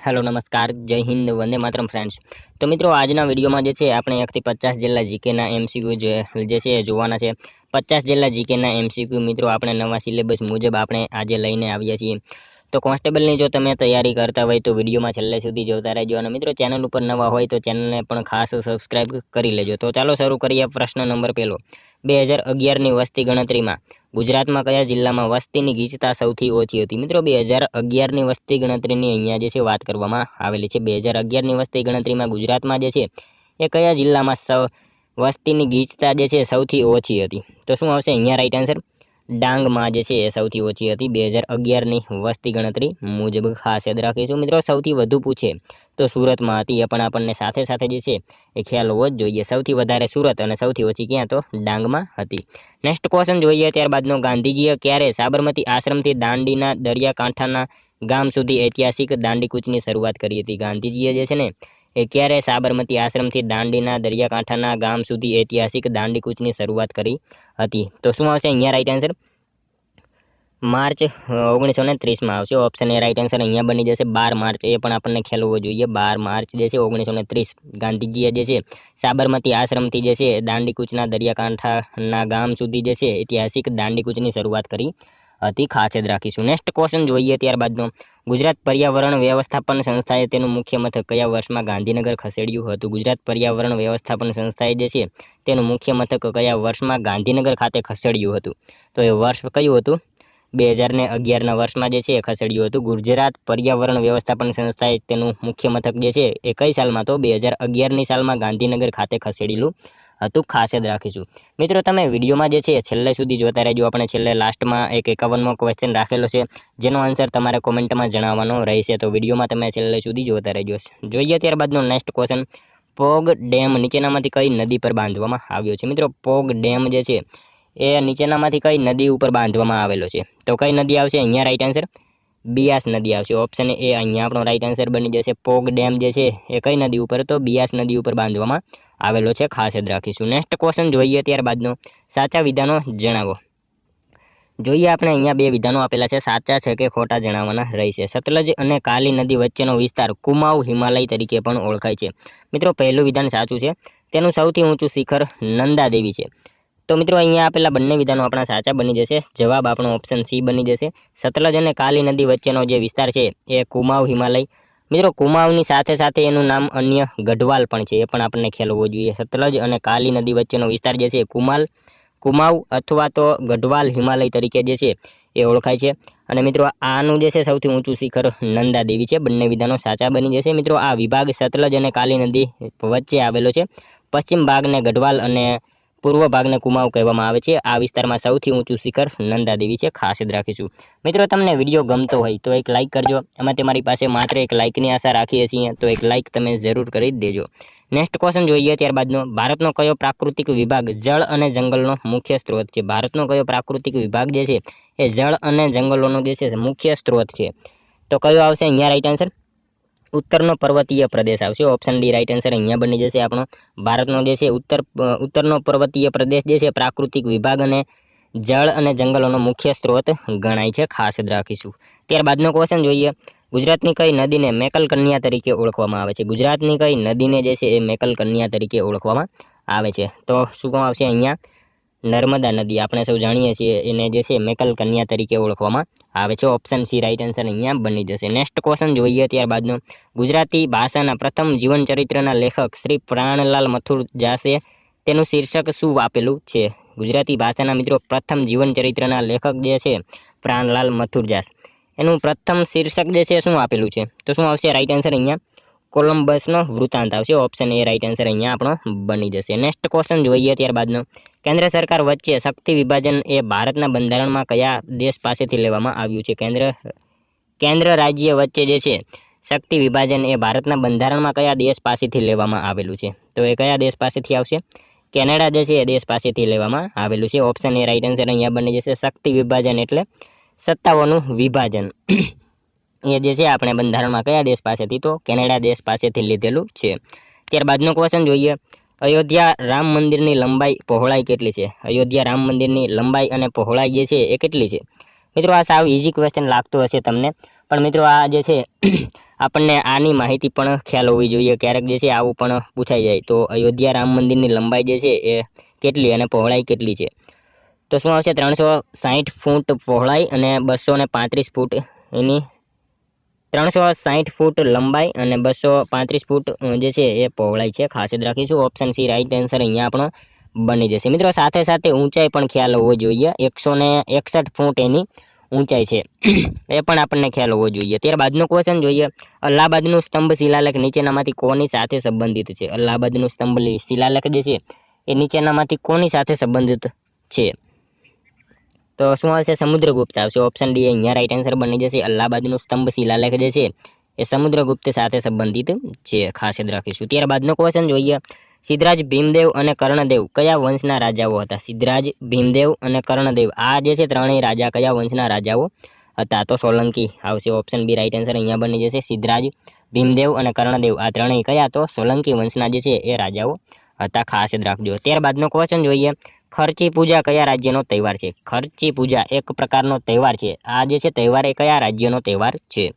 Hello नमस्कार जय Hind Vande Mataram friends. तो मित्रों આજના વિડીયોમાં જે છે આપણે 1 થી 50 જેટલા જીકેના એમસીક્યુ જે છે જોવાના છે। 50 જેટલા જીકેના એમસીક્યુ મિત્રો આપણે નવા સિલેબસ મુજબ આપણે આજે લઈને આવ્યા છીએ। તો કોન્સ્ટેબલની જો તમે તૈયારી કરતા હોય તો વિડીયોમાં છેલ્લે સુધી જોતા રહેજો અને મિત્રો ચેનલ ઉપર નવા હોય તો ચેનલને પણ ખાસ સબસ્ક્રાઇબ કરી લેજો। તો ચાલો શરૂ કરીએ। પ્રશ્ન નંબર પહેલો, 2011ની વસ્તી ગણતરીમાં ગુજરાતમાં કયા જિલ્લામાં વસ્તીની ગીચતા સૌથી ઓછી હતી? મિત્રો 2011ની વસ્તી ગણતરીની અહીંયા જે છે વાત કરવામાં આવેલી છે। 2011ની વસ્તી ગણતરીમાં ગુજરાતમાં જે છે એ કયા જિલ્લામાં વસ્તીની ગીચતા જે છે સૌથી ઓછી હતી? તો શું આવશે અહીંયા રાઈટ આન્સર? ડાંગમાં જે છે એ સૌથી ઓછી હતી 2011ની વસ્તી ગણતરી મુજબ। ખાસ યાદ રાખીશું મિત્રો। સૌથી વધુ પૂછે તો સુરતમાં હતી, એ પણ આપણને સાથે સાથે જે છે એ ખ્યાલ હોવો જ જોઈએ। સૌથી વધારે સુરત અને સૌથી ઓછી ક્યાં? તો ડાંગમાં હતી। નેક્સ્ટ ક્વેશ્ચન જોઈએ ત્યારબાદનો, ગાંધીજીએ ક્યારે સાબરમતી આશ્રમથી દાંડીના દરિયાકાંઠાના ગામ સુધી ઐતિહાસિક દાંડીકૂચની શરૂઆત કરી હતી? ગાંધીજીએ જે છે ને એ ક્યારે સાબરમતી આશ્રમથી દાંડીના દરિયાકાંઠાના ગામ સુધી ઐતિહાસિક દાંડીકૂચની શરૂઆત કરી હતી? તો શું આવશે અહીંયા રાઈટ આન્સર? માર્ચ 1930માં આવશે। ઓપ્શન એ રાઈટ આન્સર અહીંયા બની જશે। 12 માર્ચ, એ પણ આપણને ખ્યાલ હોવો જોઈએ। 12 માર્ચ જે છે 1930 ગાંધીજીએ જે છે સાબરમતી આશ્રમથી જે છે દાંડીકૂચના દરિયાકાંઠાના ગામ સુધી જે છે ઐતિહાસિક દાંડીકૂચની શરૂઆત કરી હતી। ખાસ યાદ રાખીશું। નેક્સ્ટ ક્વેશ્ચન જોઈએ ત્યારબાદનો, ગુજરાત પર્યાવરણ વ્યવસ્થાપન સંસ્થાએ તેનું મુખ્ય મથક કયા વર્ષમાં ગાંધીનગર ખસેડ્યું હતું? ગુજરાત પર્યાવરણ વ્યવસ્થાપન સંસ્થાએ જે છે તેનું મુખ્ય મથક કયા વર્ષમાં ગાંધીનગર ખાતે ખસેડ્યું હતું? તો એ વર્ષ કયું હતું? 2011ના વર્ષમાં જે છે એ ખસેડ્યું હતું। ગુજરાત પર્યાવરણ વ્યવસ્થાપન સંસ્થાએ તેનું મુખ્ય મથક જે છે એ કઈ સાલમાં? તો 2011ની સાલમાં ગાંધીનગર ખાતે ખસેડેલું હતું। ખાસ યાદ રાખીશું મિત્રો। તમે વિડીયોમાં જે છે છેલ્લે સુધી જોતા રહેજો। આપણે છેલ્લે લાસ્ટમાં એક 51મો ક્વેશ્ચન રાખેલો છે જેનો આન્સર તમારે કોમેન્ટમાં જણાવવાનો રહેશે। તો વિડીયોમાં તમે છેલ્લે સુધી જોતા રહેજો। જોઈએ ત્યારબાદનો નેક્સ્ટ ક્વેશ્ચન, પોગ ડેમ નીચેનામાંથી કઈ નદી પર બાંધવામાં આવ્યો છે? મિત્રો પોગ ડેમ જે છે એ નીચેનામાંથી કઈ નદી ઉપર બાંધવામાં આવેલો છે? તો કઈ નદી આવશે અહીંયા રાઈટ આન્સર? બિયાસ નદી આવશે। ઓપ્શન એ અહીંયા આપણો રાઈટ આન્સર બની જશે। પોગ ડેમ જે છે એ કઈ નદી ઉપર? તો બિયાસ નદી ઉપર બાંધવામાં આવેલો છે। ખાસ યાદ રાખીશું। નેક્સ્ટ ક્વેશ્ચન જોઈએ ત્યારબાદનો, સાચા વિધાનો જણાવો। જોઈએ આપણે અહીંયા બે વિધાનો આપેલા છે, સાચા છે કે ખોટા જણાવવાના રહેશે। સતલજ અને કાલી નદી વચ્ચેનો વિસ્તાર કુમાઉ હિમાલય તરીકે પણ ઓળખાય છે। મિત્રો પહેલું વિધાન સાચું છે। તેનું સૌથી ઊંચું શિખર નંદા દેવી છે। તો મિત્રો અહીંયા આપેલા બંને વિધાનો આપણા સાચા બની જશે। જવાબ આપણો ઓપ્શન સી બની જશે। સતલજ અને કાલી નદી વચ્ચેનો જે વિસ્તાર છે એ કુમાઉ હિમાલય। મિત્રો કુમાઉની સાથે સાથે એનું નામ અન્ય ગઢવાલ પણ છે, એ પણ આપણને ખ્યાલ હોવો જોઈએ। સતલજ અને કાલી નદી વચ્ચેનો વિસ્તાર જે છે કુમાઉ અથવા તો ગઢવાલ હિમાલય તરીકે જે છે એ ઓળખાય છે। અને મિત્રો આનું જે છે સૌથી ઊંચું શિખર નંદા દેવી છે। બંને વિધાનો સાચા બની જશે। મિત્રો આ વિભાગ સતલજ અને કાલી નદી વચ્ચે આવેલો છે। પશ્ચિમ ભાગને ગઢવાલ અને પૂર્વ ભાગને કુમાઉ કહેવામાં આવે છે। આ વિસ્તારમાં સૌથી ઊંચું શિખર નંદા દેવી છે। ખાસ યાદ રાખીશું મિત્રો। તમને વિડીયો ગમતો હોય તો એક લાઇક કરજો। અમે તમારી પાસે માત્ર એક લાઇકની આશા રાખીએ છીએ, તો એક લાઇક તમે જરૂર કરી દેજો। નેક્સ્ટ ક્વેશ્ચન જોઈએ ત્યારબાદનો, ભારતનો કયો પ્રાકૃતિક વિભાગ જળ અને જંગલનો મુખ્ય સ્ત્રોત છે? ભારતનો કયો પ્રાકૃતિક વિભાગ જે છે એ જળ અને જંગલોનો જે છે મુખ્ય સ્ત્રોત છે? તો કયો આવશે અહીંયા રાઈટ આન્સર? ઉત્તરનો પર્વતીય પ્રદેશ આવશે। ઓપ્શન ડી રાઈટ આન્સર અહીંયા બની જશે આપણો। ભારતનો જે છે ઉત્તરનો પર્વતીય પ્રદેશ જે છે પ્રાકૃતિક વિભાગ અને જળ અને જંગલોનો મુખ્ય સ્ત્રોત ગણાય છે। ખાસ યાદ રાખીશું। ત્યારબાદનો ક્વેશ્ચન જોઈએ, ગુજરાતની કઈ નદીને મેકલ કન્યા તરીકે ઓળખવામાં આવે છે? ગુજરાતની કઈ નદીને જે છે એ મેકલ કન્યા તરીકે ઓળખવામાં આવે છે? તો શું આવશે અહીંયા? નર્મદા નદી, આપણે સૌ જાણીએ છીએ એને જે છે મેકલ કન્યા તરીકે ઓળખવામાં આવે છે। ઓપ્શન સી રાઈટ આન્સર અહીંયા બની જશે। નેક્સ્ટ ક્વેશ્ચન જોઈએ ત્યારબાદનો, ગુજરાતી ભાષાના પ્રથમ જીવન ચરિત્રના લેખક શ્રી પ્રાણલાલ મથુરદાસે તેનું શીર્ષક શું આપેલું છે? ગુજરાતી ભાષાના મિત્રો પ્રથમ જીવન ચરિત્રના લેખક જે છે પ્રાણલાલ મથુરદાસ, એનું પ્રથમ શીર્ષક જે છે શું આપેલું છે? તો શું આવશે રાઈટ આન્સર અહીંયા? કોલંબસનો વૃત્તાંત આવશે। ઓપ્શન એ રાઈટ આન્સર અહીંયા આપણો બની જશે। નેક્સ્ટ ક્વેશ્ચન જોઈએ ત્યારબાદનો, કેન્દ્ર સરકાર વચ્ચે શક્તિ વિભાજન એ ભારતના બંધારણમાં કયા દેશ પાસેથી લેવામાં આવ્યું છે? કેન્દ્ર રાજ્ય વચ્ચે જે છે શક્તિ વિભાજન એ ભારતના બંધારણમાં કયા દેશ પાસેથી લેવામાં આવેલું છે? તો એ કયા દેશ પાસેથી આવશે? કેનેડા જે છે એ દેશ પાસેથી લેવામાં આવેલું છે। ઓપ્શન એ રાઈટ આન્સર અહીંયા બની જશે। શક્તિ વિભાજન એટલે સત્તાઓનું વિભાજન એ જે છે આપણે બંધારણમાં કયા દેશ પાસેથી? તો કેનેડા દેશ પાસેથી લીધેલું છે। ત્યારબાદનો ક્વેશ્ચન જોઈએ, અયોધ્યા રામ મંદિરની લંબાઈ પહોળાઈ કેટલી છે? અયોધ્યા રામ મંદિરની લંબાઈ અને પહોળાઈ જે છે એ કેટલી છે? મિત્રો આ સાવ ઇઝી ક્વેશ્ચન લાગતો હશે તમને, પણ મિત્રો આ જે છે આપણને આની માહિતી પણ ખ્યાલ હોવી જોઈએ, ક્યારેક જે છે આવું પણ પૂછાઈ જાય. તો અયોધ્યા રામ મંદિરની લંબાઈ જે છે એ કેટલી અને પહોળાઈ કેટલી છે? તો શું આવશે? 360 ફૂટ પહોળાઈ અને 235 ફૂટ એની 360 ફૂટ લંબાઈ અને 235 ફૂટ જે છે એ પહોળાઈ છે. ખાસ યાદ રાખીશું. ઓપ્શન સી રાઈટ આન્સર અહીંયા આપણો બની જશે. મિત્રો સાથે સાથે ઊંચાઈ પણ ખ્યાલ હોવો જોઈએ. 161 ફૂટ એની ઊંચાઈ છે એ પણ આપણને ખ્યાલ હોવો જોઈએ. ત્યારબાદનો ક્વેશ્ચન જોઈએ, અલ્હાબાદનું સ્તંભ શિલાલેખ નીચેનામાંથી કોની સાથે સંબંધિત છે? અલ્હાબાદનું સ્તંભ શિલાલેખ જે છે એ નીચેનામાંથી કોની સાથે સંબંધિત છે? તો શું આવશે? સમુદ્રગુપ્ત આવશે. ઓપ્શન ડી અહીંયા રાઈટ આન્સર બની જશે. અલ્હાબાદનું સ્તંભ શિલાલેખ જે છે એ સમુદ્રગુપ્ત સાથે સંબંધિત છે. ખાસ યાદ રાખીશું. ત્યારબાદનો ક્વેશ્ચન જોઈએ, સિદ્ધરાજ ભીમદેવ અને કર્ણદેવ કયા વંશના રાજાઓ હતા? સિદ્ધરાજ, ભીમદેવ અને કર્ણદેવ આ જે છે ત્રણેય રાજા કયા વંશના રાજાઓ હતા? તો સોલંકી આવશે. ઓપ્શન બી રાઈટ આન્સર અહીંયા બની જશે. સિદ્ધરાજ, ભીમદેવ અને કર્ણદેવ આ ત્રણેય કયા? તો સોલંકી વંશના જે છે એ રાજાઓ હતા. ખાસ યાદ રાખજો. ત્યારબાદનો ક્વેશ્ચન જોઈએ, ખર્ચી પૂજા કયા રાજ્યનો તહેવાર છે? ખર્ચી પૂજા એક પ્રકારનો તહેવાર છે. આ જે છે તહેવાર એ કયા રાજ્યનો તહેવાર છે?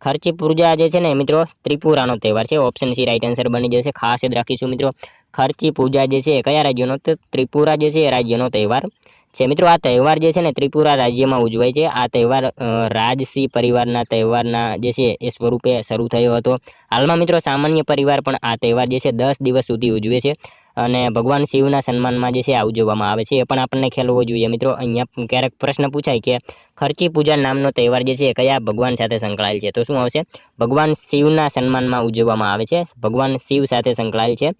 ખર્ચી પૂજા જે છે ને મિત્રો ત્રિપુરાનો તહેવાર છે. ઓપ્શન સી રાઈટ આન્સર બની જશે. ખાસ યાદ રાખીશું મિત્રો. ખર્ચી પૂજા જે છે કયા રાજ્યનો? તો ત્રિપુરા જે છે એ રાજ્યનો તહેવાર છે. મિત્રો આ તહેવાર જે છે ને ત્રિપુરા રાજ્યમાં ઉજવાય છે. આ તહેવાર રાજસી પરિવારના તહેવારના જે છે એ સ્વરૂપે શરૂ થયો હતો. હાલમાં મિત્રો સામાન્ય પરિવાર પણ આ તહેવાર જે છે 10 દિવસ સુધી ઉજવે છે અને ભગવાન શિવના સન્માનમાં જે છે આ ઉજવવામાં આવે છે. એ પણ આપણને ખ્યાલ હોવો જોઈએ. મિત્રો અહીંયા ક્યારેક પ્રશ્ન પૂછાય કે ખર્ચી પૂજા નામનો તહેવાર જે છે કયા ભગવાન સાથે સંકળાયેલ છે? તો શું આવશે? ભગવાન શિવના સન્માનમાં ઉજવવામાં આવે છે. ભગવાન શિવ સાથે સંકળાયેલ છે.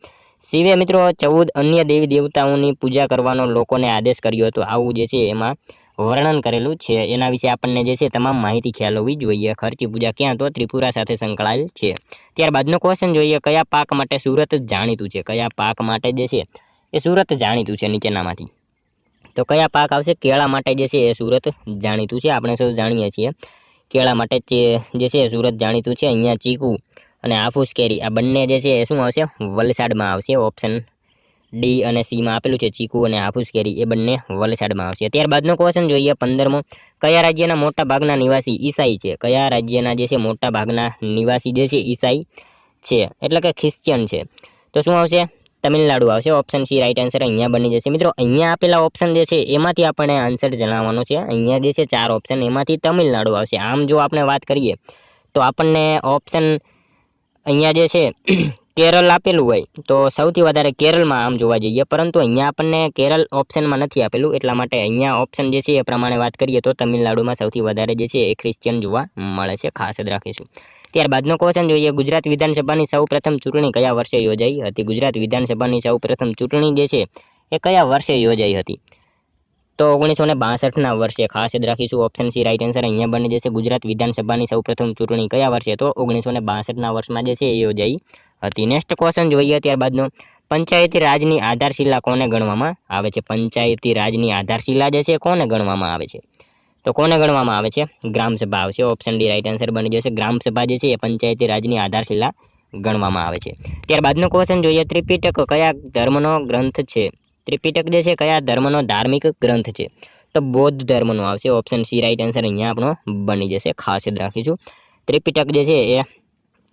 શિવે મિત્રો 14 અન્ય દેવી દેવતાઓની પૂજા કરવાનો લોકોને આદેશ કર્યો હતો. આવું જે છે એમાં વર્ણન કરેલું છે. એના વિશે આપણને જે છે તમામ માહિતી ખ્યાલ હોવી જોઈએ. ખર્ચી પૂજા ક્યાં? તો ત્રિપુરા સાથે સંકળાયેલ છે. ત્યારબાદનો ક્વેશ્ચન જોઈએ, કયા પાક માટે સુરત જાણીતું છે? કયા પાક માટે જે છે એ સુરત જાણીતું છે નીચેનામાંથી? તો કયા પાક આવશે? કેળા માટે જે છે એ સુરત જાણીતું છે. આપણે સૌ જાણીએ છીએ કેળા માટે જે છે સુરત જાણીતું છે. અહીંયા ચીકુ અને હાફૂસ કેરી આ બંને જે છે એ શું આવશે? વલસાડમાં આવશે. ઓપ્શન ડી અને સીમાં આપેલું છે. ચીકુ અને હાફૂસ કેરી એ બંને વલસાડમાં આવશે. ત્યારબાદનો ક્વેશ્ચન જોઈએ 15મો, કયા રાજ્યના મોટા ભાગના નિવાસી ઈસાઈ છે? કયા રાજ્યના જે છે મોટા ભાગના નિવાસી જે છે ઈસાઈ છે એટલે કે ખ્રિશ્ચિયન છે? તો શું આવશે? તમિલનાડુ આવશે. ઓપ્શન સી રાઈટ આન્સર અહીંયા બની જશે. મિત્રો અહીંયા આપેલા ઓપ્શન જે છે એમાંથી આપણે આન્સર જણાવવાનો છે. અહીંયા જે છે 4 ઓપ્શન એમાંથી તમિલનાડુ આવશે. આમ જો આપણે વાત કરીએ તો આપણને ઓપ્શન અહીંયા જે છે કેરળ આપેલું હોય તો સૌથી વધારે કેરળમાં આમ જોવા જઈએ, પરંતુ અહીંયા આપણને કેરળ ઓપ્શનમાં નથી આપેલું. એટલા માટે અહીંયા ઓપ્શન જે છે એ પ્રમાણે વાત કરીએ તો તમિલનાડુમાં સૌથી વધારે જે છે એ ખ્રિશ્ચિયન જોવા મળે છે. ખાસ યાદ રાખીશું. ત્યારબાદનો ક્વેશ્ચન જોઈએ, ગુજરાત વિધાનસભાની સૌપ્રથમ ચૂંટણી કયા વર્ષે યોજાઈ હતી? ગુજરાત વિધાનસભાની સૌપ્રથમ ચૂંટણી જે છે એ કયા વર્ષે યોજાઈ હતી? તો 1962ના વર્ષે. ખાસ યાદ રાખીશું. ઓપ્શન સી રાઈટ આન્સર અહીંયા બની જશે. ગુજરાત વિધાનસભાની સૌપ્રથમ ચૂંટણી કયા વર્ષે? તો 1962ના વર્ષમાં જે છે એ યોજાઈ હતી. નેક્સ્ટ ક્વેશ્ચન જોઈએ ત્યારબાદનો, પંચાયતી રાજની આધારશિલા કોને ગણવામાં આવે છે? પંચાયતી રાજની આધારશિલા જે છે કોને ગણવામાં આવે છે? તો કોને ગણવામાં આવે છે? ગ્રામસભા આવશે. ઓપ્શન ડી રાઈટ આન્સર બની જશે. ગ્રામસભા જે છે એ પંચાયતી રાજની આધારશિલા ગણવામાં આવે છે. ત્યારબાદનો ક્વેશ્ચન જોઈએ, ત્રિપિટક કયા ધર્મનો ગ્રંથ છે? ત્રિપિટક જે છે કયા ધર્મનો ધાર્મિક ગ્રંથ છે? તો બૌદ્ધ ધર્મનો આવશે. ઓપ્શન સી રાઈટ આન્સર અહીંયા આપણો બની જશે. ખાસ યાદ રાખીશું. ત્રિપિટક જે છે એ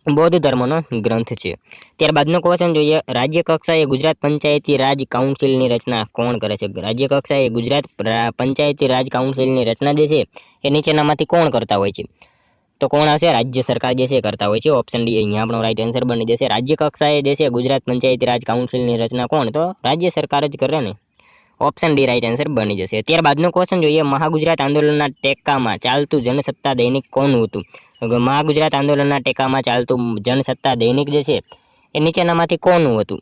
બૌદ્ધ ધર્મનો ગ્રંથ છે. ત્યારબાદનો ક્વેશ્ચન જોઈએ, રાજ્ય કક્ષાએ ગુજરાત પંચાયતી રાજ કાઉન્સિલની રચના કોણ કરે છે? રાજ્ય કક્ષાએ ગુજરાત પંચાયતી રાજ કાઉન્સિલની રચના જે છે એ નીચેનામાંથી કોણ કરતા હોય છે? તો કોણ આવશે? રાજ્ય સરકાર જે છે કરતા હોય છે. ઓપ્શન ડી અહીંયા આપણો રાઈટ આન્સર બની જશે. રાજ્ય કક્ષાએ જે છે ગુજરાત પંચાયતી રાજ કાઉન્સિલની રચના કોણ? તો રાજ્ય સરકાર જ કરે ને. ઓપ્શન ડી રાઈટ આન્સર બની જશે. ત્યારબાદનો ક્વેશ્ચન જોઈએ, મહાગુજરાત આંદોલનના ટેકામાં ચાલતું જનસત્તા દૈનિક કોનું હતું? મહાગુજરાત આંદોલનના ટેકામાં ચાલતું જનસત્તા દૈનિક જે છે એ નીચેનામાંથી કોનું હતું?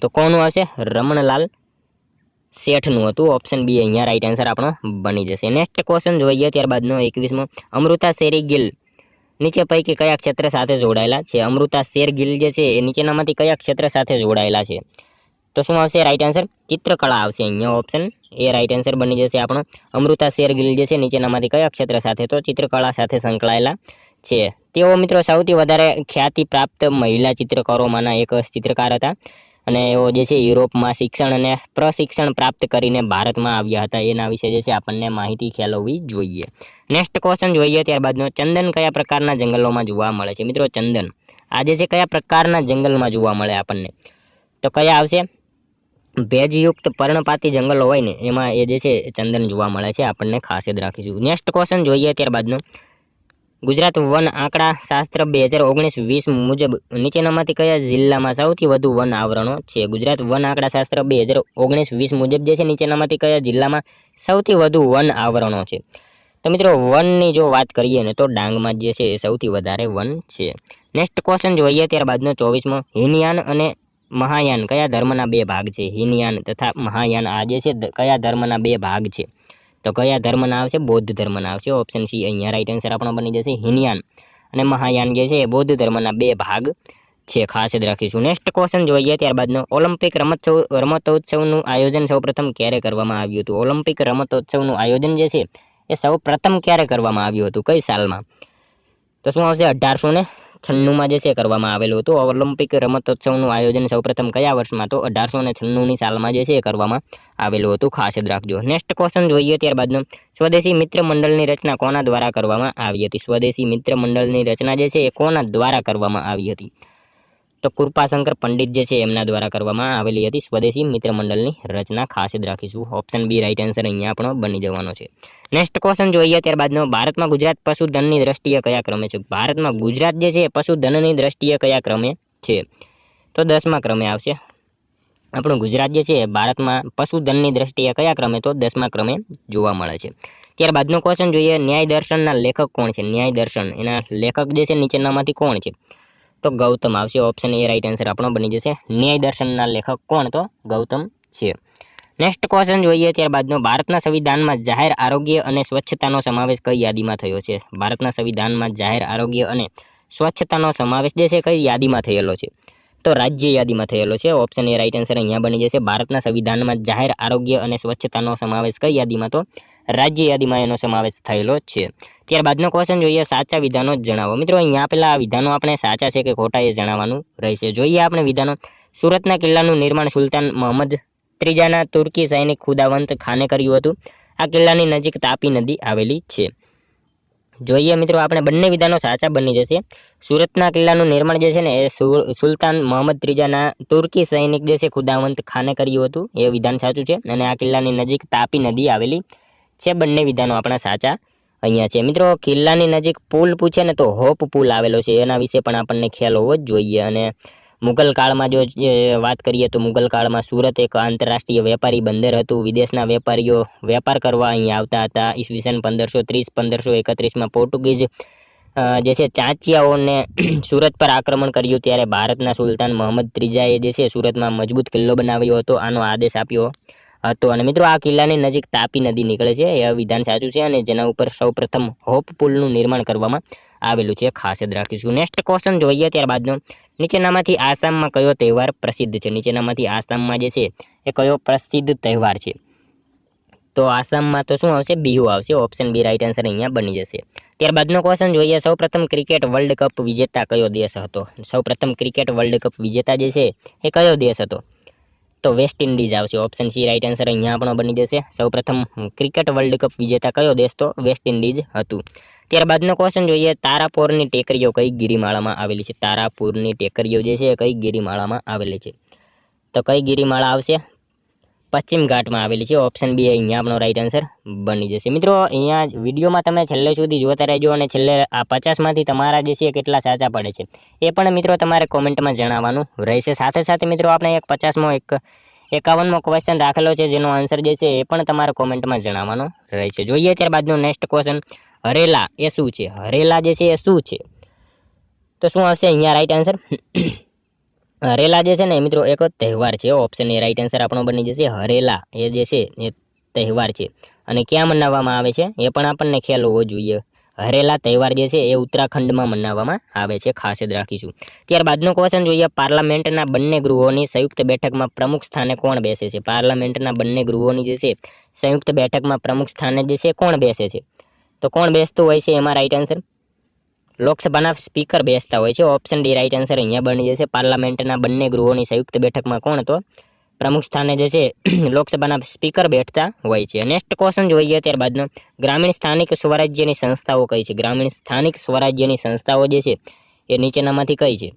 તો કોનું આવશે? રમણલાલ શેઠનું હતું. ઓપ્શન બી અહીંયા રાઈટ આન્સર આપણો બની જશે. નેક્સ્ટ ક્વેશ્ચન જોઈએ ત્યારબાદનો 21મો, અમૃતા શેરી ગિલ નીચે પૈકી કયા ક્ષેત્ર સાથે જોડાયેલા છે? અમૃતા શેર ગિલ જે છે એ નીચેનામાંથી કયા ક્ષેત્ર સાથે જોડાયેલા છે? તો શું આવશે રાઈટ આન્સર? ચિત્રકળા આવશે અહીંયા. ઓપ્શન એ રાઈટ આન્સર બની જશે આપણો. અમૃતા શેર ગિલ જે છે નીચેનામાંથી કયા ક્ષેત્ર સાથે? તો ચિત્રકળા સાથે સંકળાયેલા છે. તેઓ મિત્રો સૌથી વધારે ખ્યાતિ પ્રાપ્ત મહિલા ચિત્રકારોમાંના એક ચિત્રકાર હતા અને એઓ જે છે યુરોપમાં શિક્ષણ અને પ્રશિક્ષણ પ્રાપ્ત કરીને ભારતમાં આવ્યા હતા એના વિશે જે છે આપણને માહિતી ખ્યાલ હોવી જોઈએ. નેક્સ્ટ ક્વેશ્ચન જોઈએ ત્યારબાદનો, ચંદન કયા પ્રકારના જંગલોમાં જોવા મળે છે? મિત્રો ચંદન આ જે છે કયા પ્રકારના જંગલમાં જોવા મળે આપણને? તો કયા આવશે? ભેજયુક્ત પર્ણપાતી જંગલો હોય ને એમાં એ જે છે ચંદન જોવા મળે છે, આપણને ખાસ યાદ રાખીશું. નેક્સ્ટ ક્વેશ્ચન જોઈએ ત્યારબાદનો, ગુજરાત વન આંકડા શાસ્ત્ર 2019-20 મુજબ નીચેનામાંથી કયા જિલ્લામાં સૌથી વધુ વન આવરણો છે? ગુજરાત વન આંકડા શાસ્ત્ર 2019-20 મુજબ જે છે નીચેનામાંથી કયા જિલ્લામાં સૌથી વધુ વન આવરણો છે? તો મિત્રો વનની જો વાત કરીએ ને તો ડાંગમાં જે છે એ સૌથી વધારે વન છે. નેક્સ્ટ ક્વેશ્ચન જોઈએ ત્યારબાદનો 24મો, હિનયાન અને મહાયાન કયા ધર્મના બે ભાગ છે? હિનયાન તથા મહાયાન આ જે છે કયા ધર્મના બે ભાગ છે? તો કયા ધર્મના આવશે? બૌદ્ધ ધર્મના આવશે. ઓપ્શન સી અહીંયા રાઈટ આન્સર આપણો બની જશે. હિનયાન અને મહાયાન જે છે એ બૌદ્ધ ધર્મના બે ભાગ છે, ખાસ યાદ રાખીશું. નેક્સ્ટ ક્વેશ્ચન જોઈએ ત્યારબાદનો, ઓલિમ્પિક રમતોત્સવનું આયોજન સૌપ્રથમ ક્યારે કરવામાં આવ્યું હતું? ઓલિમ્પિક રમતોત્સવનું આયોજન જે છે એ સૌપ્રથમ ક્યારે કરવામાં આવ્યું હતું? કઈ સાલમાં? તો શું આવશે? 1896માં જે છે કરવામાં આવેલું હતું. ઓલિમ્પિક રમતોત્સવનું આયોજન સૌપ્રથમ કયા વર્ષમાં? તો 1896ની સાલમાં જે છે એ કરવામાં આવેલું હતું, ખાસ યાદ રાખજો. નેક્સ્ટ ક્વેશ્ચન જોઈએ ત્યારબાદનો, સ્વદેશી મિત્ર મંડળની રચના કોના દ્વારા કરવામાં આવી હતી? સ્વદેશી મિત્ર મંડળની રચના જે છે એ કોના દ્વારા કરવામાં આવી હતી? તો કૃપાશંકર પંડિત જે છે એમના દ્વારા કરવામાં આવેલી હતી સ્વદેશી મિત્ર મંડળની રચના, ખાસ યાદ રાખીશું. ઓપ્શન બી રાઈટ આન્સર અહીંયા આપણો બની જવાનો છે. નેક્સ્ટ ક્વેશ્ચન જોઈએ ત્યારબાદનો, ભારતમાં ગુજરાત પશુધનની દ્રષ્ટિએ કયા ક્રમે છે? ભારતમાં ગુજરાત જે છે પશુધનની દ્રષ્ટિએ કયા ક્રમે છે? તો 10મા ક્રમે આવશે. આપણું ગુજરાત જે છે ભારતમાં પશુધનની દ્રષ્ટિએ કયા ક્રમે? તો 10મા ક્રમે જોવા મળે છે. ત્યારબાદનો ક્વેશ્ચન જોઈએ, ન્યાય દર્શનના લેખક કોણ છે? ન્યાય દર્શન એના લેખક જે છે નીચેનામાંથી કોણ છે? તો ગૌતમ આવશે. ઓપ્શન એ રાઈટ આન્સર આપણો બની જશે. ન્યાય દર્શનના લેખક કોણ? તો ગૌતમ છે. નેક્સ્ટ ક્વેશ્ચન જોઈએ ત્યારબાદનો, ભારતના સંવિધાનમાં જાહેર આરોગ્ય અને સ્વચ્છતાનો સમાવેશ કઈ યાદીમાં થયો છે? ભારતના સંવિધાનમાં જાહેર આરોગ્ય અને સ્વચ્છતાનો સમાવેશ જે છે કઈ યાદીમાં થયેલો છે? તો રાજ્ય યાદીમાં થયેલો છે. ઓપ્શન એ રાઈટ આન્સર અહીંયા બની જશે. ભારતના સંવિધાનમાં જાહેર આરોગ્ય અને સ્વચ્છતાનો સમાવેશ કઈ યાદીમાં? તો રાજ્ય યાદીમાં એનો સમાવેશ થયેલો છે. ત્યારબાદનો ક્વેશ્ચન જોઈએ, સાચા વિધાનો જણાવો. મિત્રો અહીંયા આપેલા આ વિધાનો આપણે સાચા છે કે ખોટા એ જણાવવાનું રહેશે. જોઈએ આપણે વિધાનો. સુરતના કિલ્લાનું નિર્માણ સુલતાન મહંમદ ત્રીજાના તુર્કી સૈનિક ખુદાવંત ખાને કર્યું હતું. આ કિલ્લાની નજીક તાપી નદી આવેલી છે. જોઈએ મિત્રો આપણે બંને વિધાનો સાચા બની જશે. સુરતના કિલ્લાનું નિર્માણ જે છે ને એ સુલતાન મહંમદ ત્રીજાના તુર્કી સૈનિક જે છે ખુદાવંત ખાને કર્યું હતું, એ વિધાન સાચું છે. અને આ કિલ્લાની નજીક તાપી નદી આવેલી છે. બંને વિધાનો આપણા સાચા અહીંયા છે. મિત્રો કિલ્લાની નજીક પુલ પૂછે ને તો હોપ પુલ આવેલો છે, એના વિશે પણ આપણને ખ્યાલ હોવો જ જોઈએ. અને મુગલ કાળમાં જો વાત કરીએ તો મુગલ કાળમાં સુરત એક આંતરરાષ્ટ્રીય વેપારી બંદર હતું. વિદેશના વેપારીઓ વેપાર કરવા અહીં આવતા હતા. ઈસવીસન 1530-1531માં પોર્ટુગીઝ જે છે ચાંચિયાઓને સુરત પર આક્રમણ કર્યું ત્યારે ભારતના સુલતાન મહંમદ ત્રીજાએ જે છે સુરતમાં મજબૂત કિલ્લો બનાવ્યો હતો, આનો આદેશ આપ્યો હતો. અને મિત્રો આ કિલ્લાની નજીક તાપી નદી નીકળે છે, એ વિધાન સાચું છે. અને જેના ઉપર સૌપ્રથમ હોપ પુલનું નિર્માણ કરવામાં આવેલું છે, ખાસ યાદ રાખીશું. નેક્સ્ટ ક્વેશ્ચન જોઈએ ત્યારબાદનો, નીચેનામાંથી આસામમાં કયો તહેવાર પ્રસિદ્ધ છે? નીચેનામાંથી આસામમાં જે છે એ કયો પ્રસિદ્ધ તહેવાર છે? તો આસામમાં તો શું આવશે? બિહુ આવશે. ઓપ્શન બી રાઈટ આન્સર અહીંયા બની જશે. ત્યારબાદનો ક્વેશ્ચન જોઈએ, સૌપ્રથમ ક્રિકેટ વર્લ્ડ કપ વિજેતા કયો દેશ હતો? સૌપ્રથમ ક્રિકેટ વર્લ્ડ કપ વિજેતા જે છે એ કયો દેશ હતો? તો વેસ્ટ ઇન્ડિઝ આવશે. ઓપ્શન સી રાઈટ આન્સર અહીંયા આપણો બની જશે. સૌપ્રથમ ક્રિકેટ વર્લ્ડ કપ વિજેતા કયો દેશ? તો વેસ્ટ ઇન્ડિઝ હતું. ત્યારબાદનો ક્વેશ્ચન જોઈએ, તારાપોરની ટેકરીઓ કઈ ગિરિમાળામાં આવેલી છે? તારાપુરની ટેકરીઓ જે છે કઈ ગિરિમાળામાં આવેલી છે? તો કઈ ગિરિમાળા આવશે? પશ્ચિમ ઘાટમાં આવેલી છે. ઓપ્શન બી અહીંયા આપણો રાઈટ આન્સર બની જશે. મિત્રો અહીંયા વિડીયોમાં તમે છેલ્લે સુધી જોતા રહેજો અને છેલ્લે આ 50માંથી તમારા જે છે કેટલા સાચા પડે છે એ પણ મિત્રો તમારે કોમેન્ટમાં જણાવવાનું રહેશે. સાથે સાથે મિત્રો આપણે એક 51મો ક્વેશ્ચન રાખેલો છે, જેનો આન્સર જે છે એ પણ તમારે કોમેન્ટમાં જણાવવાનો રહેશે. જોઈએ ત્યારબાદનો નેક્સ્ટ ક્વેશ્ચન, હરેલા એ શું છે? હરેલા જે છે એ શું છે? તો શું આવશે અહીંયા રાઈટ આન્સર? હરેલા જે છે ને મિત્રો એક તહેવાર છે. ઓપ્શન એ રાઈટ આન્સર આપણો બની જશે. હરેલા એ જે છે એ તહેવાર છે અને ક્યાં મનાવવામાં આવે છે એ પણ આપણને ખ્યાલ હોવો જોઈએ. હરેલા તહેવાર જે છે એ ઉત્તરાખંડમાં મનાવવામાં આવે છે, ખાસ યાદ રાખીશું. ત્યારબાદનો ક્વેશ્ચન જોઈએ, પાર્લામેન્ટના બંને ગૃહોની સંયુક્ત બેઠકમાં પ્રમુખ સ્થાને કોણ બેસે છે? પાર્લામેન્ટના બંને ગૃહોની જે છે સંયુક્ત બેઠકમાં પ્રમુખ સ્થાને જે છે કોણ બેસે છે? તો કોણ બેસતું હોય છે એમાં રાઈટ આન્સર? લોકસભાના સ્પીકર બેસતા હોય છે। ઓપ્શન ડી રાઈટ આન્સર અહીંયા બની જશે। પાર્લામેન્ટના બંને ગૃહોની સંયુક્ત બેઠકમાં કોણ તો પ્રમુખ સ્થાને જે છે લોકસભાના સ્પીકર બેઠતા હોય છે। નેક્સ્ટ ક્વેશ્ચન જોઈએ ત્યારબાદનો, ગ્રામીણ સ્થાનિક સ્વરાજ્યની સંસ્થાઓ કઈ છે? ગ્રામીણ સ્થાનિક સ્વરાજ્યની સંસ્થાઓ જે છે એ નીચેનામાંથી કઈ છે?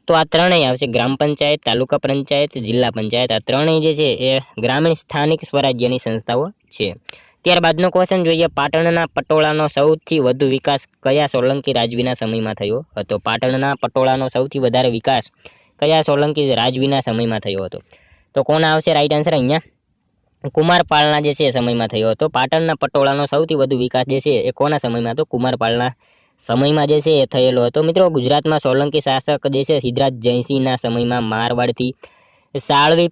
તો આ ત્રણેય આવશે, ગ્રામ પંચાયત, તાલુકા પંચાયત, જિલ્લા પંચાયત। આ ત્રણેય જે છે એ ગ્રામીણ સ્થાનિક સ્વરાજ્યની સંસ્થાઓ છે। ત્યારબાદનો ક્વેશ્ચન જોઈએ, પાટણના પટોળાનો સૌથી વધુ વિકાસ કયા સોલંકી રાજવીના સમયમાં થયો હતો? પાટણના પટોળાનો સૌથી વધારે વિકાસ કયા સોલંકી રાજવીના સમયમાં થયો હતો? તો કોણ આવશે રાઈટ આન્સર અહીંયા? કુમારપાળના જે છે સમયમાં થયો હતો। પાટણના પટોળાનો સૌથી વધુ વિકાસ જે છે એ કોના સમયમાં હતો? કુમારપાળના સમયમાં જે છે એ થયેલો હતો। મિત્રો, ગુજરાતમાં સોલંકી શાસક જે છે સિદ્ધરાજ જયસિંહના સમયમાં મારવાડથી સાળવી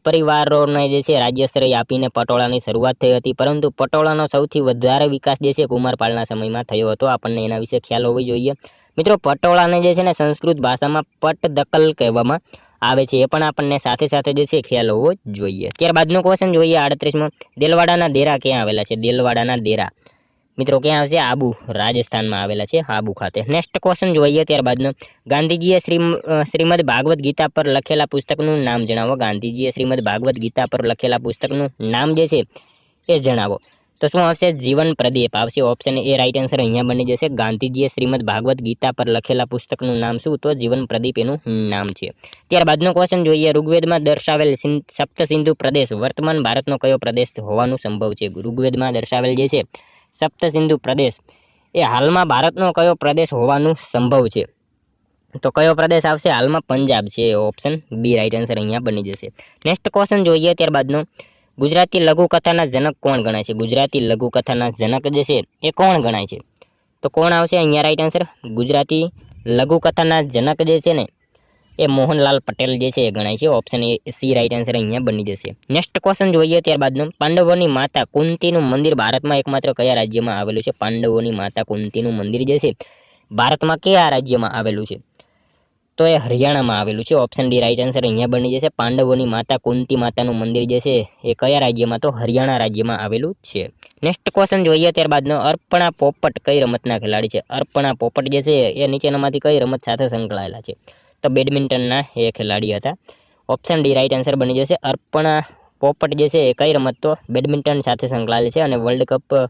પરિવારોને જે છે રાજ્યશ્રેય આપીને પટોળાની શરૂઆત થઈ હતી, પરંતુ પટોળાનો સૌથી વધારે વિકાસ જે છે કુમારપાળના સમયમાં થયો હતો। આપણને એના વિશે ખ્યાલ હોવો જોઈએ। મિત્રો, પટોળાને જે છે ને સંસ્કૃત ભાષામાં પટદકલ કહેવામાં આવે છે, એ પણ આપણને સાથે સાથે જે છે ખ્યાલ હોવો જોઈએ। ત્યારબાદનો ક્વેશ્ચન જોઈએ 38માં, દેલવાડાના દેરા ક્યાં આવેલા છે? દેલવાડાના દેરા મિત્રો ક્યાં આવશે? આબુ, રાજસ્થાનમાં આવેલા છે, આબુ ખાતે। નેક્સ્ટ ક્વેશ્ચન જોઈએ ત્યારબાદનો, ગાંધીજીએ શ્રીમદ ભાગવત ગીતા પર લખેલા પુસ્તકનું નામ જણાવો। ગાંધીજીએ શ્રીમદ ભાગવત ગીતા પર લખેલા પુસ્તકનું નામ જે છે એ જણાવો। તો શું આવશે? જીવન પ્રદીપ આવશે। ઓપ્શન એ રાઈટ આન્સર અહીંયા બની જશે। ગાંધીજીએ શ્રીમદ ભાગવત ગીતા પર લખેલા પુસ્તકનું નામ શું? તો જીવન પ્રદીપ એનું નામ છે। ત્યારબાદનો ક્વેશ્ચન જોઈએ, ઋગ્વેદમાં દર્શાવેલ સપ્તસિંધુ પ્રદેશ વર્તમાન ભારતનો કયો પ્રદેશ હોવાનું સંભવ છે? ઋગ્વેદમાં દર્શાવેલ જે છે સપ્તસિંધુ પ્રદેશ એ હાલમાં ભારતનો કયો પ્રદેશ હોવાનું સંભવ છે? તો કયો પ્રદેશ આવશે? હાલમાં પંજાબ છે। ઓપ્શન બી રાઈટ આન્સર અહીંયા બની જશે। નેક્સ્ટ ક્વેશ્ચન જોઈએ ત્યારબાદનો, ગુજરાતી લઘુકથાના જનક કોણ ગણાય છે? ગુજરાતી લઘુકથાના જનક જે છે એ કોણ ગણાય છે? તો કોણ આવશે અહીંયા રાઈટ આન્સર? ગુજરાતી લઘુકથાના જનક જે છે ને એ મોહનલાલ પટેલ જે છે એ ગણાય છે। Option A C right answer અહીંયા બની જશે। નેક્સ્ટ ક્વેશ્ચન જોઈએ ત્યારબાદનો, પાંડવોની માતા કુંતીનું મંદિર ભારતમાં એકમાત્ર કયા રાજ્યમાં આવેલું છે? પાંડવોની માતા કુંતીનું મંદિર જે છે ભારતમાં કયા રાજ્યમાં આવેલું છે? તો એ હરિયાણામાં આવેલું છે। ઓપ્શન ડી રાઈટ આન્સર અહીંયા બની જશે। પાંડવોની માતા કુંતી માતાનું મંદિર જે છે એ કયા રાજ્યમાં? તો હરિયાણા રાજ્યમાં આવેલું છે। નેક્સ્ટ ક્વેશ્ચન જોઈએ ત્યારબાદનો, અર્પણા પોપટ કઈ રમતના ખેલાડી છે? અર્પણા પોપટ જે છે એ નીચેનામાંથી કઈ રમત સાથે સંકળાયેલા છે? તો બેડમિન્ટનના એ ખેલાડી હતા। ઓપ્શન ડી રાઈટ આન્સર બની જશે। અર્પણા પોપટ જે છે એ કઈ રમત? તો બેડમિન્ટન સાથે સંકળાયેલી છે। અને વર્લ્ડ કપ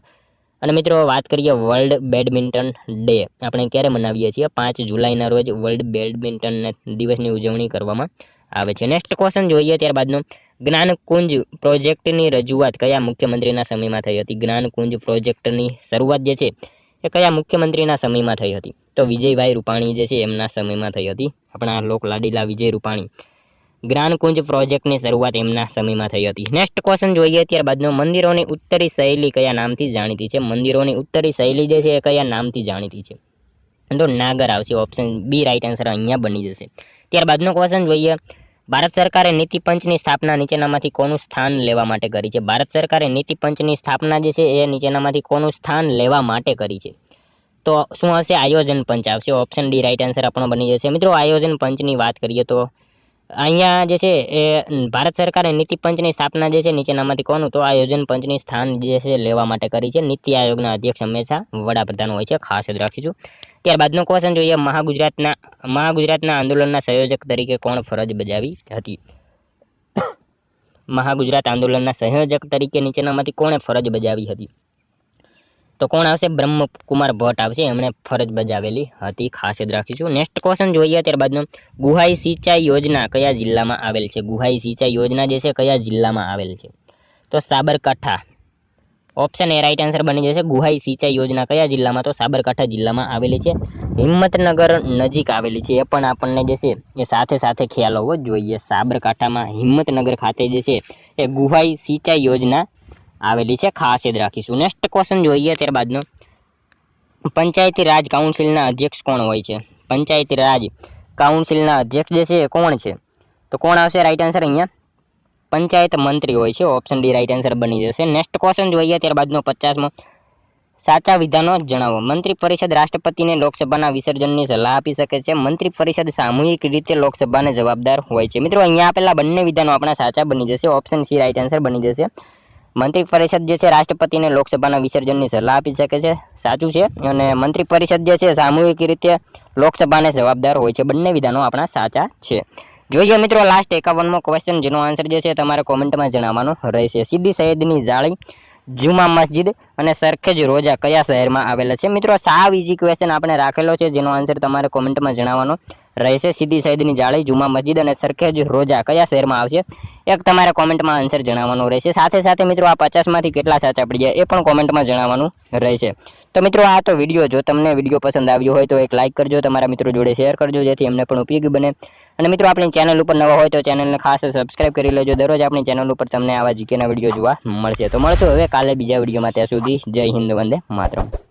અને મિત્રો વાત કરીએ વર્લ્ડ બેડમિન્ટન ડે આપણે ક્યારે મનાવીએ છીએ? 5 જુલાઈના રોજ વર્લ્ડ બેડમિન્ટન દિવસની ઉજવણી કરવામાં આવે છે। નેક્સ્ટ ક્વેશ્ચન જોઈએ ત્યારબાદનો, જ્ઞાનકુંજ પ્રોજેક્ટની રજૂઆત કયા મુખ્યમંત્રીના સમયમાં થઈ હતી? જ્ઞાનકુંજ પ્રોજેક્ટની શરૂઆત જે છે એ કયા મુખ્યમંત્રીના સમયમાં થઈ હતી? તો વિજયભાઈ રૂપાણી જે છે એમના સમયમાં થઈ હતી। આપણા લોકલાડીલા વિજય રૂપાણી, જ્ઞાનકુંજ પ્રોજેક્ટની શરૂઆત એમના સમયમાં થઈ હતી। નેક્સ્ટ ક્વેશ્ચન જોઈએ ત્યારબાદનો, મંદિરોની ઉત્તરી શૈલી કયા નામથી જાણીતી છે? મંદિરોની ઉત્તરી શૈલી જે છે એ કયા નામથી જાણીતી છે? તો નાગર આવશે। ઓપ્શન બી રાઈટ આન્સર અહીંયા બની જશે। ત્યારબાદનો ક્વેશ્ચન જોઈએ, ભારત સરકારે નીતિ પંચની સ્થાપના નીચેનામાંથી કોનું સ્થાન લેવા માટે કરી છે? ભારત સરકારે નીતિ પંચની સ્થાપના જે છે એ નીચેનામાંથી કોનું સ્થાન લેવા માટે કરી છે? તો શું આવશે? આયોજન પંચ આવશે। ઓપ્શન ડી રાઈટ આન્સર આપણો બની જશે। મિત્રો, આયોજન પંચની વાત કરીએ તો અહીંયા જે છે એ ભારત સરકારે નીતિ પંચની સ્થાપના જે છે નીચેનામાંથી કોનું? તો આયોજન પંચની સ્થાન જે છે લેવા માટે કરી છે। નીતિ આયોગના અધ્યક્ષ હંમેશા વડાપ્રધાન હોય છે, ખાસ યાદ રાખીશું। ત્યારબાદનો ક્વેશ્ચન જોઈએ, મહાગુજરાતના આંદોલનના સંયોજક તરીકે કોણ ફરજ બજાવી હતી? મહાગુજરાત આંદોલનના સંયોજક તરીકે નીચેનામાંથી કોણે ફરજ બજાવી હતી? તો કોણ આવશે? બ્રહ્મકુમાર ભટ્ટ આવશે, એમણે ફરજ બજાવેલી હતી, ખાસ યાદ રાખીશું। નેક્સ્ટ ક્વેશ્ચન જોઈએ ત્યારબાદનો, ગુહાઈ સિંચાઈ યોજના કયા જિલ્લામાં આવેલ છે? ગુહાઈ સિંચાઈ યોજના જે છે કયા જિલ્લામાં આવેલ છે? તો Sabarkantha. Option A right answer બની જશે। ગુહાઈ સિંચાઈ યોજના કયા જિલ્લામાં? તો સાબરકાંઠા જિલ્લામાં આવેલી છે, હિંમતનગર નજીક આવેલી છે। એ પણ આપણને જે છે એ સાથે સાથે ખ્યાલ હોવો જોઈએ। સાબરકાંઠામાં હિંમતનગર ખાતે જે છે એ ગુહાઈ સિંચાઈ યોજના આવેલી છે, ખાસ યાદ રાખીશું। નેક્સ્ટ ક્વેશ્ચન જોઈએ ત્યારબાદનો, પંચાયતી રાજ કાઉન્સિલના અધ્યક્ષ કોણ હોય છે? પંચાયતી રાજ કાઉન્સિલના અધ્યક્ષ જે છે એ કોણ છે? તો કોણ આવશે રાઈટ આન્સર અહીંયા? પંચાયત મંત્રી હોય છે। ઓપ્શન ડી રાઈટ આન્સર બની જશે। નેક્સ્ટ ક્વેશ્ચન જોઈએ ત્યારબાદનો 50મો, સાચા વિધાનો જણાવો। મંત્રી પરિષદ રાષ્ટ્રપતિને લોકસભાના વિસર્જનની સલાહ આપી શકે છે? મંત્રી પરિષદ સામૂહિક રીતે લોકસભાને જવાબદાર હોય છે। મિત્રો, અહીંયા આપેલા બંને વિધાનો આપણા સાચા બની જશે। ઓપ્શન સી રાઈટ આન્સર બની જશે। મંત્રી પરિષદ જે છે રાષ્ટ્રપતિને લોકસભાના વિસર્જનની સલાહ આપી શકે છે, સાચું છે. અને મંત્રી પરિષદ જે છે સામૂહિક રીતે લોકસભાને જવાબદાર હોય છે. બંને વિધાનો આપણા સાચા છે. જોઈએ મિત્રો લાસ્ટ 51મો ક્વેશ્ચન, જેનો આન્સર જે છે તમારે કોમેન્ટમાં જણાવવાનો રહેશે. સીદી સૈયદની જાળી, જુમા મસ્જિદ અને સરખેજ રોજા કયા શહેરમાં આવેલા છે? મિત્રો સાવ ઈઝી ક્વેશ્ચન આપણે રાખેલો છે, જેનો આન્સર તમારે કોમેન્ટમાં જણાવવાનો રહેશે. સીદી સૈયદની જાળી, જુમા મસ્જિદ અને સરખેજ રોજા કયા શહેરમાં આવશે? એક તમારે કોમેન્ટમાં આન્સર જણાવવાનો રહેશે. સાથે સાથે મિત્રો આ 50માંથી કેટલા સાચા પડ્યા એ પણ કોમેન્ટમાં જણાવવાનું રહેશે. તો મિત્રો આ તો વિડીયો, જો તમને વિડીયો પસંદ આવ્યો હોય તો એક લાઇક કરજો, તમારા મિત્રો જોડે શેર કરજો, જેથી એમને પણ ઉપયોગી બને. અને મિત્રો આપણી ચેનલ ઉપર નવા હોય તો ચેનલને ખાસ સબસ્ક્રાઇબ કરી લેજો. દરરોજ આપણી ચેનલ ઉપર તમને આવા જીકેના વિડીયો જોવા મળશે. તો મળશું હવે કાલે બીજા વિડીયોમાં. ત્યાં સુધી જય હિન્દ, વંદે માતરમ.